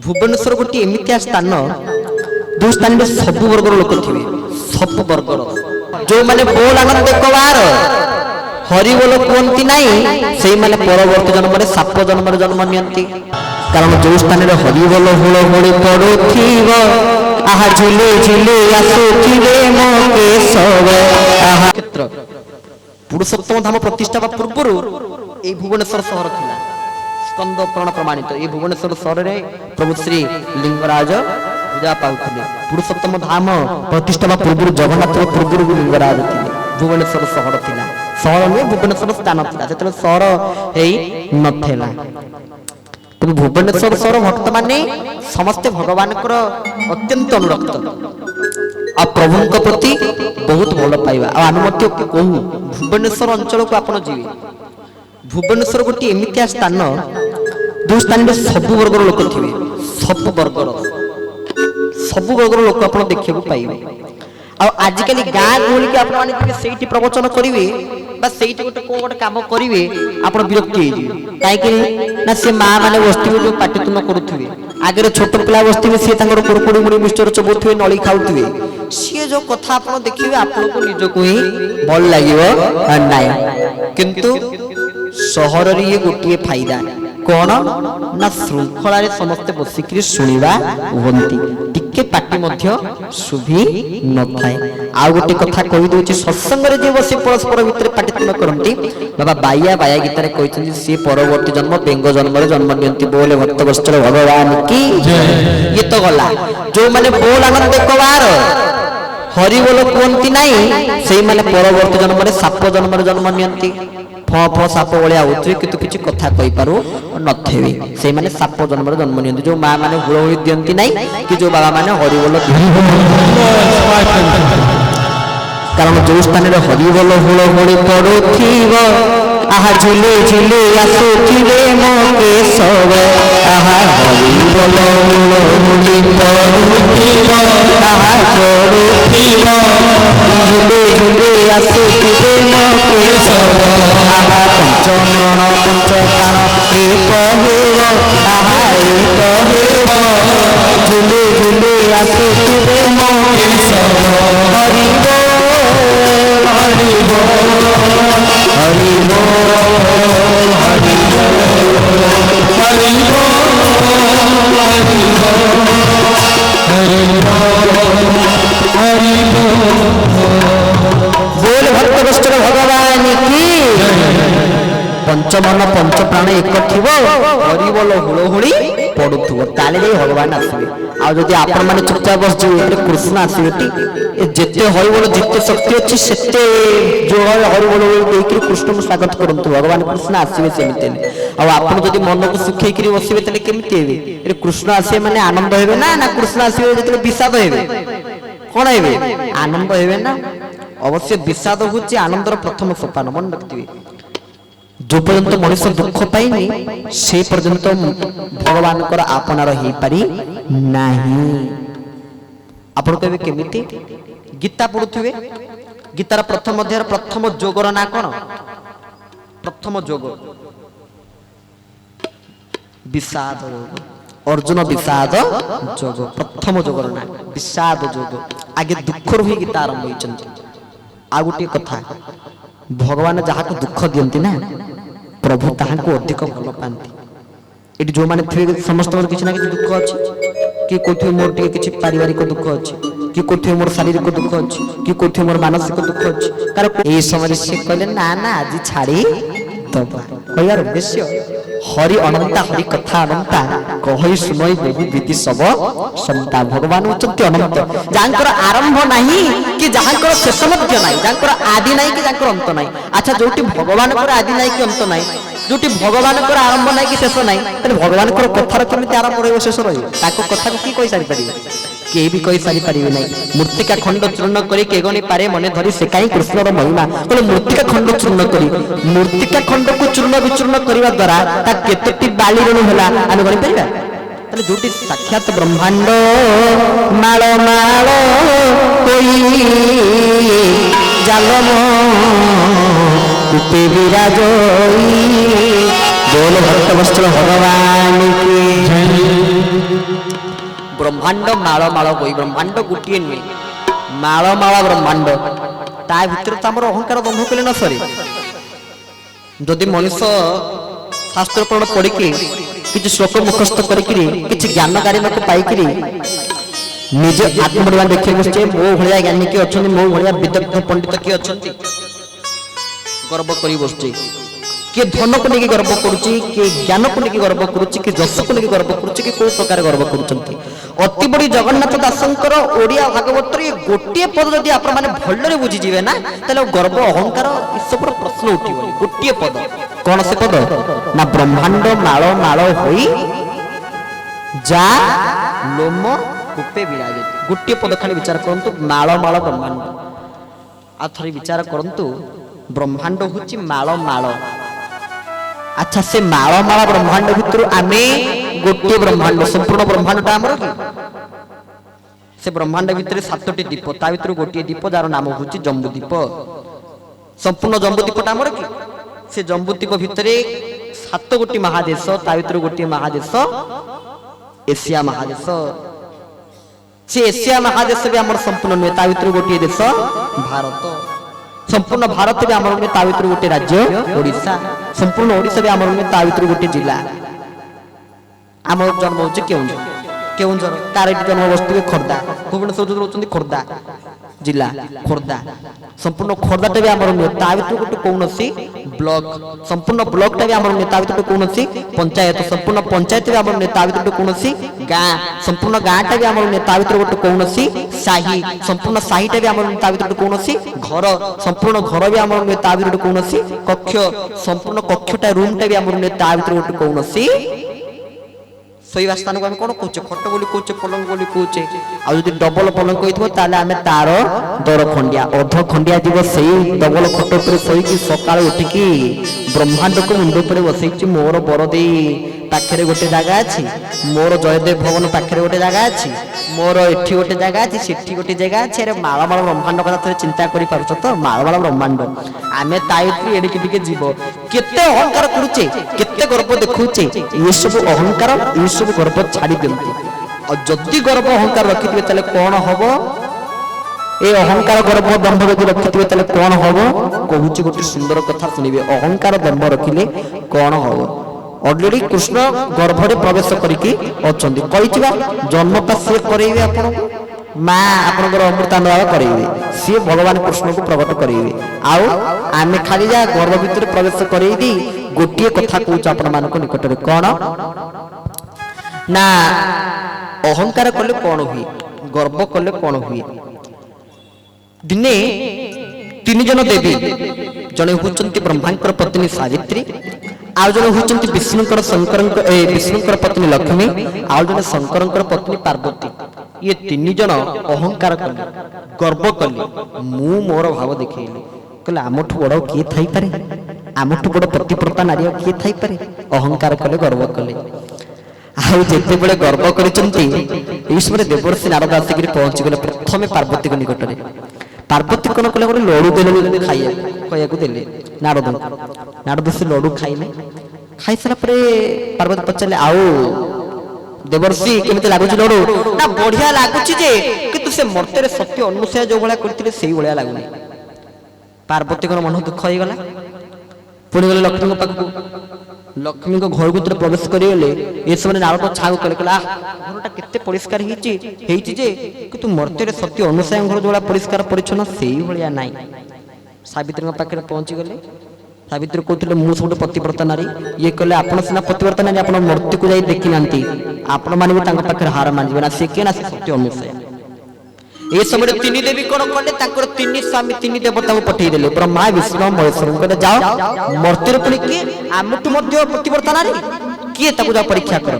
भुवनेश्वर गोटे एमती स्थान जो स्थान में सब वर्गर लोक थे सब वर्गर जो मैंने बोल आनंद कबार हरिबोल कहती नाई से मैंने परवर्त जन्म साप जन्म जन्म नि कारण जो स्थान में हरिबोल हुल हुड़ी पड़ुव आहा झिले झिले आसुवे मो केशव क्षेत्र पुरुषोत्तम धाम प्रतिष्ठा पूर्व ये भुवनेश्वर सहर था स्कंद पुराण प्रमाणित ये भुवनेश्वर सहर में प्रभु श्री लिंगराज पूजा पाते पुरुषोत्तम धाम प्रतिष्ठा पूर्व जगन्नाथ पूर्व लिंगराज थे भुवनेश्वर सहर था सहर नुहे भुवनेश्वर स्थान था जो सहर नाला कि भुवनेश्वर सहर भक्त मान समस्ते भगवान अत्यंत अनुरक्त आ प्रभु प्रति बहुत भल पाइबा आम कहू भुवनेश्वर अंचल को आप जी भुवनेश्वर गोटे एमती स्थान जो स्थान में सब वर्गर लोक थे सब वर्गर लोक आप देखा पाइबे आजिकल गाँ गहली के आपड़ी प्रवचन करेंगे गोटे कौन गोटे कम करेंगे आप विरक्ति कहीं ना से माँ मैंने बसवे जो पाटितुन करुवे आगे छोट पिला बसवे सी कुरकुड़ी मुड़ी मिक्सचर चबुवे नली खाऊे सी जो कथा आप देखिए आपको निजक ही भल लगे ना किंतु सहर ये गोटे फायदा कौन ना श्रृंखला समस्ते बसिक शुणा टिके पार्टी शुभी न थाए आ गोटे कथा कहीदे सत्संग जो बस परस्पर भितर पाटितुन करती बाबा बाया बाया गीतार कहते सी परवर्ती जन्म बेंग जन्म जन्म नियंती बोले भक्त गोष्ठर भगवान की ये तो गला जो मैंने बोल आनंद कबार हरिबोल कहती नाई से मैंने परवर्ती जन्म साप जन्म जन्म नियंती फ फ साप भाया होते कि किसी कथा कही पारु नथे से माने साप जन्म जन्म नि जो माँ मैंने हुड़हुड़ी दिखती ना कि जो बाबा मैंने हरिबोल कारण जो स्थान में हरिबोल हुड़हुड़ी पड़ुव आहा झिले झिले आसुवे मो केशव आहा हरिबोल हुड़हुड़ी पड़ुव आहा पड़ुव झिले झिले आसुवे मो केशव आहा पंचमण पंचकाण एक हेव आहा एक हेव झिले झिले आसुवे मो केशव हरिबोल हरिबोल हरिबोल बोल भक्त गोष्ठर भगवान की पंचमन पंच प्राण एक थी हरिबोल हुड़हुड़ी पड़ुव ताले भगवान आसवे आदि आपण मैंने चुपचाप बस जाइए कृष्ण आसवे जिते हरिबोल जिते शक्ति अच्छी से जो हरिबोल देकर कृष्ण को स्वागत करूँ भगवान कृष्ण आसवे सेमती आपड़ मन को सुखी बसवे तेल केमती हे कृष्ण आसवे मैंने आनंद हे ना कृष्ण आसवे जो विषाद हे कौन हे आनंद हे ना अवश्य विषाद हूँ आनंदर प्रथम सोपान मन रखिए जो पर्यंत मनुष दुख पाइनी से पर्यंत भगवान आपनार हो पारि नहीं आप कहे केमिति गीता पढ़ुवे गीतार प्रथम अध्याय प्रथम जोगर ना कौन प्रथम जोग विषाद अर्जुन विषाद जोग प्रथम जोगर ना विषाद जोग आगे दुख रू गीता आरंभ होती आ गोटे कथा भगवान जहाँ को दुख दियंती ना प्रभु ताहाको अधिक भल पाती ये जो मैंने थे समस्त किसी ना कि दुख अच्छी कि कौन मोर टे कि पारिवारिक दुख अच्छी कि कौन मोर शारीरिक दुख अच्छी कि कौन मोर मानसिक दुख अच्छी कारण ये समय से कहले ना ना आज छाड़ी दबा कहार उद्देश्य हरि अनंता हरि कथा अनंता कही सुनई बहु विधि सब संता भगवान होचंती अनंत जानकर आरंभ नहीं कि जानकर शेष मध्य नहीं जानकर आदि नहीं कि जानकर अंत नहीं अच्छा जोटी भगवान को आदि नहीं कि अंत नहीं जोटी भगवान को आरंभ नहीं कि शेष नहीं ताले भगवान को कथार केमिति आरंभ रहिबो शेष रहिबो ताको कथा को की कहि सारि परिबे के भी कहि सारि परिबे नहीं मूर्तिका खंड चूर्ण करी के गनी पारे मने धरी से काई कृष्णर महिमा बोले मूर्तिका खंड चूर्ण करी मूर्तिका खंड को चूर्ण विचूर्ण करबा द्वारा ता केतटी बाली रणु होला आमे गनि परिबा ताले जोटी साक्षात ब्रह्मांड माळ माळ कोई जालम कूपे विराजई बोल भक्त वस्त्र भगवान की ब्रह्मांड माଳ ମାଳ ହୋଇ ବ୍ରହ୍ମାଣ୍ଡ ଗୋଟିଏ ନୁହେଁ ମାଳ ମାଳ ବ୍ରହ୍ମାଣ୍ଡ ତା ଭିତରେ ତ ଆମର ଅହଙ୍କାର ଦମ୍ଭ କଲେ ନ ସରେ ଯଦି ମଣିଷ ଶାସ୍ତ୍ର ପୁରାଣ ପଢିକି କିଛି ଶ୍ଲୋକ ମୁଖସ୍ଥ କରିକିରି କିଛି ଜ୍ଞାନକାରୀମାନଙ୍କୁ ପାଇକିରି ନିଜେ ଆତ୍ମନିର୍ବାଣ ଦେଖିବାକୁ ବସିଛେ ମୋ ଭଳିଆ ଜ୍ଞାନୀ କିଏ ଅଛନ୍ତି ମୋ ଭଳିଆ ବିଦଗ୍ଧ ପଣ୍ଡିତ କିଏ ଅଛନ୍ତି ଗର୍ବ କରି ବସୁଛି किए धन को लेकिन गर्व करुच्ची किए ज्ञान को लेकिन गर्व करुच्ची कि जस को लेकिन गर्व करुच्ची कि कोई प्रकार गर्व करुच्चंती अति बड़ी जगन्नाथ दासंकर ओडिया भागवत रे गोटे पद जदि आपण माने भल्लरे बुझी जिवे ना तले गर्व अहंकार ई सब प्रश्न उठिबो गोटे पद कोन से पद ना ब्रह्मांड माळ माळ होई जा लोम कूपे विराजे गोटे पद खाली विचार करंतु माळ माळ ब्रह्मांड आ थरी विचार करंतु ब्रह्मांड होची माळ माळ अच्छा से माळ माळ ब्रह्मांड भितर आमे गोटे ब्रह्मांड संपूर्ण ब्रह्मांडटा हमर कि से ब्रह्मांड भितर 7टी दीप ता भितर गोटे दीप जार नाम होची जम्बूदीप संपूर्ण जम्बूदीपटा हमर कि से जम्बूदीप भितर 7 गोटी महादेश ता भितर गोटे महादेश एशिया महादेश से एशिया महादेश भी हमर संपूर्ण नुहे ता भितर गोटे देश भारत संपूर्ण भारत भी आमर ता भीतर गोटे राज्य ओडिशा संपूर्ण ओडिशा भी आमर ता भीतर गोटे जिला आम जन्म होचे केउंझर केउंझर कार जन्म बस्तु खोर्धा भुवनेश्वर रोचंदी खोर्धा जिला खोर्धा संपूर्ण खोर्धाटा भी आमर ता भीतर गोटे कोनोसी ब्लॉक संपूर्ण ब्लॉकटा भी आमर ता भीतर कोनोसी पंचायत संपूर्ण पंचायत भी आमर ता भीतर कोनोसी गाँ संपूर्ण गाँटा भी आमर ता भीतर गोटे कोनोसी साही संपूर्ण साहीटा भी आमर ता भीतर कोनोसी घर संपूर्ण घर भी आमर ता भीतर कोनोसी कक्ष संपूर्ण कक्षटा रूमटा भी आमर ता भीतर गोटे कोनोसी सोईवा स्थान को हम कोन कहूचे खट बोली कहूचे पलंग बोली कहूचे आ जदि डबल पलंग कहिथबो ताले आमे तार दर खंडिया अध खंडिया जीव सेई डबल खट ऊपर सोईकी सकाळ उठिकी ब्रह्मांड को मुंड ऊपर बसैछि मोर बरदे पाखरे गोटे जगह अछि मोर जयदेव भवन पाखरे गोटे जगह अछि मोर एठी गोटे जगह अछि सेठी गोटे जगह अछि अरे माळ माळ ब्रह्मांड कथा थरे चिंता करि पारछ तो माळ माळ ब्रह्मांड आमे ताइत्री एडी किटिके जीव केते अहंकार करूचे केते गर्व देखौचे ये सब अहंकार ये सब गर्व छाड़ी दियंती और जदि गर्व अहंकार रखिथिबे तले कोन हबो ए अहंकार गर्व दंभ जदि रखिथिबे तले कोन हबो कहूची गोटे सुंदर कथा सुनिबे अहंकार दंभ रखिले कोन हबो ऑलरेडी कृष्ण गर्भरे प्रवेश करिकी अछंती कहिथिबा जन्मटा से करैबे आपण मां आपनकर अमृतानुभाव करैबे से भगवान कृष्ण को प्रकट करैबे आउ आमे खाली जा गर्भ भीतर प्रवेश करैदी दी गोटिए कथा कहूच आपण मानक निकट रे कोन ना अहंकार कले कोन हुई गर्व कले कोन हुई दिने तीन जन देवी जने होचंती ब्रह्मांकर पत्नी सावित्री आउ जने होचंती विष्णुकर शंकरंकर विष्णुकर पत्नी लक्ष्मी आउ जने शंकरंकर पत्नी पार्वती ये तीन जन अहंकार कले गर्व कले मु मोर भाव देखैली कले आमठु बड़ किए थाई पारे आमठु बड़ प्रतिप्रता नारी किए थाई पारे अहंकार कले गर्व कले आउ जेते बेले गर्व करिसंती ईश्वर देवर्षि नारद आसिक पहुंची गले प्रथमे पार्वती को निकट रे पार्वती कोन कले गोटे लड्डू देले खाइया कहया को देले नारद नारद से लड्डू खाइले खाइ सारा परे पार्वती पचले आउ देवर्षि केमिते लागुची लड्डू ना बढ़िया लागुची जे किंतु से मर्ते रे सत्य अनुसया जो भला करथिले सेही भलिया लागुनी पार्वती कोन मन दुख होई गला पुणी गले लक्ष्मी को पाखु लक्ष्मी को घर भीतर प्रवेश करिले ए समय नारद छाउ कले कला घरटा केते परिष्कार हेची जे कि तू मर्ते रे सत्य अनुसाय घर जोला परिष्कार परिच्छन्न सेही भलिया नाही सावित्री को पाखरे पहुंची गले सावित्री कहथिले मु सबटे पतिव्रता नारी ये कले आपण सिना पतिव्रता नारी आपण मूर्ति को जाई देखि नांती आपण माने भी तांका पाखरे हार मानजिबे ना से के ना सत्य अनुसाय ए समय तीन देवी कोन कले ताकर तीन स्वामी तीन देवता को पठै देले ब्रह्मा विष्णु महेश्वर को जाओ मूर्ति रे पुनी के आमटु मध्य प्रतिव्रता नारी किए ताको जा परीक्षा कर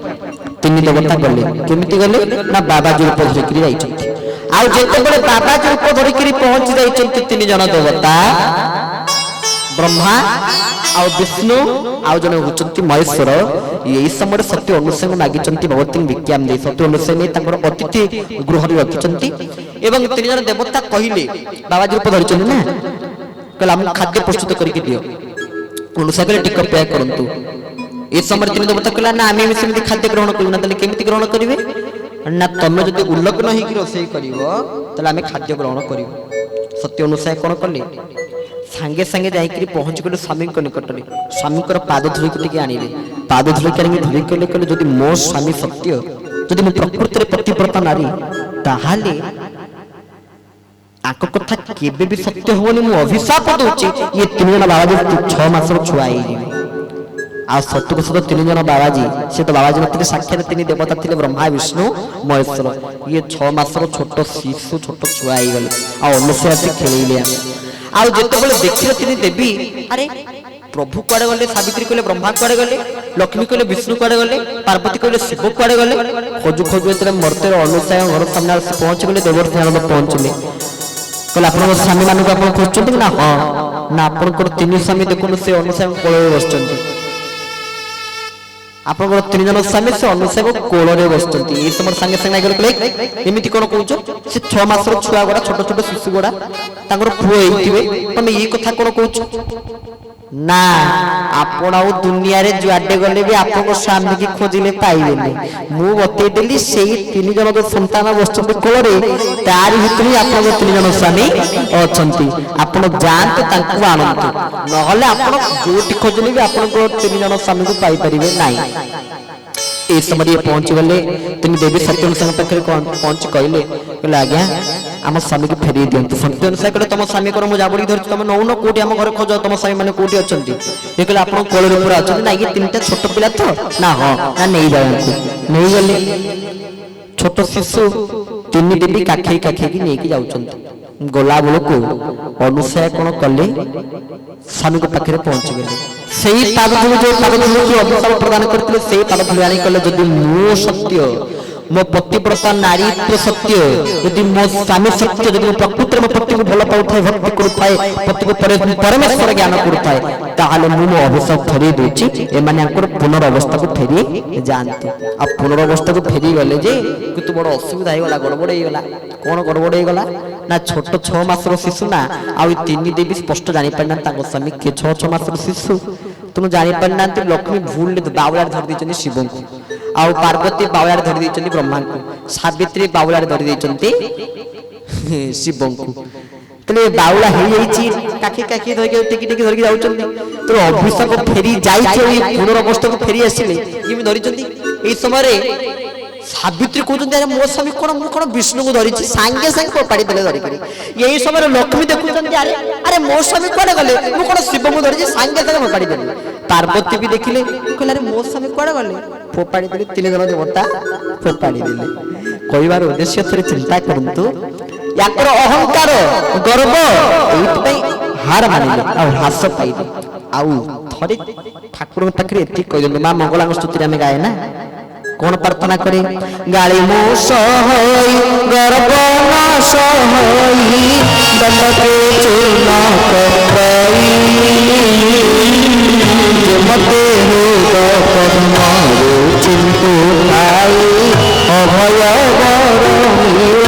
तीन देवता गले केमिति गले ना बाबाजी रूप धरि करी जाइछथि आ जेते बेले बाबाजी रूप धरि करी पहुंच जाइछथि तीन जन देवता ब्रह्मा आ विष्णु आ जने होचंती महेश्वर यही समय सत्य अनुसंग मागिचंती भगवती विज्ञान दे सत्य अनुसंग ने ताकर अतिथि गृह रे रखिचंती एवं तीन जन देवता कहिले बाबाजी रूप धरिचंती ना कहला हम खाद्य प्रस्तुत करके दियो अनुसार टिकट पे करंतु ए समय तीन देवता कहला ना आम सेमती खाद्य ग्रहण करू ना केमती ग्रहण करेंगे ना तुम जब उल्लग्न हो रोषे कर आम खाद्य ग्रहण कर सत्य अनुसार कौन कले सांगे सांगे जाकि पहुँच गले स्वामी निकट में स्वामी पाद धुई टे आनिले पाद धुई आनिक धुई कहले कहले जदि मो स्वामी सत्य जदि मो प्रकृति पतिव्रता नारी ताहाले आक कथा केबे भी सत्य होनी मु अभिशाप दूची ये तीन जन बाबाजी 6 मास छुआ आ सत्य सत तीन जन बाबाजी से तो बाबाजी नथिले साक्षात तीन देवता थिले ब्रह्मा विष्णु महेश्वर ये 6 मास छोट शिशु छोट छुआ गले आ अनुसे आसी खेलैले आ जेते बेले देखिले तीन देवी अरे प्रभु कुआडे गले सावित्री कहले ब्रह्मा कुआडे गले लक्ष्मी कहले विष्णु कुआडे गले पार्वती कहले शिव कुआडे गले खोजु खोजु एतरे मर्तेर अनुसाय घर सामने आसी पहुंच गले देवर्षि आनंद पहुंचले कहले आपण स्वामी मान को आपण खोजछन्ती ना हां ना आपण तीन स्वामी देखु से अनुसाय कोळे बसछन्ती आपण तीन जन स्वामी से अनुसाय कोळे बसछन्ती ए समय संगे संगे कहले एमिति कोन कहउछ से 6 मास रो छुआ गोडा छोट छोट शिशु गोडा तांगर पुओ हेतिबे तमे ई कथा कोन कहउछ ना आपण आउ दुनिया रे जुआडे गले भी आपन स्वामी की खोजिले पाइबेनी मु बतै देली सेही तीन जन जो संतान बसछन्ती कोळे तारि भितरी आपन तीन जन स्वामी अछन्ती आपण जानत तांकु आनंद नहले आपण जोटी खोजिले भी आपन को तीन जन स्वामी को पाई परिबे नाही ए समय पहुंच गले तीन देवी सत्य संग पाखे पहुंच कहले कहले आज्ञा आम स्वामी को फेरी दियंतु सत्य अनुसार कहले तुम स्वामी को मुझे जाबड़ी धरछ तुम नौन कोटी आम घर खोज तुम स्वामी माने कोटी अछंती ए कहले आपण कोळे रे पूरा अछंती ना ये तीनटा छोट पिला तो ना हां ना नहीं जायंतु नहीं गले छोट शिशु तीन देवी काखे काखे की नेकी जाउछंती गोला बेल को अनुसार कोन कले स्वामी को पाखे पहुंच गले सेही पाद धुली जो पाद धुली को अभिशाप प्रदान करथिले सेही पाद धुली आनी कले जदि मो सत्य मो पतिव्रता नारीत्व सत्य यदि मो स्वामी सत्य यदि मो प्रकृति मो पति को भल पाउथाय भक्ति करुथाय पति को परमेश्वर ज्ञान करुथाय ताहाले मु मो अभिशाप फेरी देछि ए माने आकर पुनर्वस्था को फेरी जानतु आ पुनर्वस्था को फेरी गले जे कितु बड़ असुविधा हे गला गड़बड़ हे गला कोन गड़बड़ हे गला ना छोट 6 मास रो शिशु ना आ तीन देवी स्पष्ट जानि पड़ना ताको स्वामी के 6 मास रो शिशु तुम जानि पड़ना लक्ष्मी भूल ले बावलार धर दिचनी शिव को आ पार्वती बावलार धर दिचनी ब्रह्मा को सावित्री बावलार धर दिचनी शिव को तले बावला हे जाईची काकी काकी धर के टिकी टिकी धर के जाउचंती तो अभिशाप फेरी जाईची पुनर्वस्था को फेरी आसिले ये भी धरिचंती ए समय रे सावित्री कहते अरे मो स्वामी कौन विष्णु को धरी सांगे सांगे फोपाड़ी देले धरी करी यही समय लक्ष्मी देखुचंती अरे अरे मो स्वामी कुआडे गले मु कौन शिव को धरी सांगे सांगे फोपाड़ी देले पार्वती भी देखिले कहले अरे मो स्वामी कुआडे गले फोपाड़ी देले तीन जन देवता फोपाड़ी देले कहिबार उद्देश्य थरे चिंता करंतु याकर अहंकार गर्व एइतै हार मानिले आ ह्रास पाइले आउ थरे ठाकुर पाखरे एति कहिदे मां मंगलांग स्तुति रे गाए ना कौन प्रार्थना करे गाली मो सहई गर्व न सहई दलके चूर्ण कपई मते हो पद्म चिंतु भाई अभय वर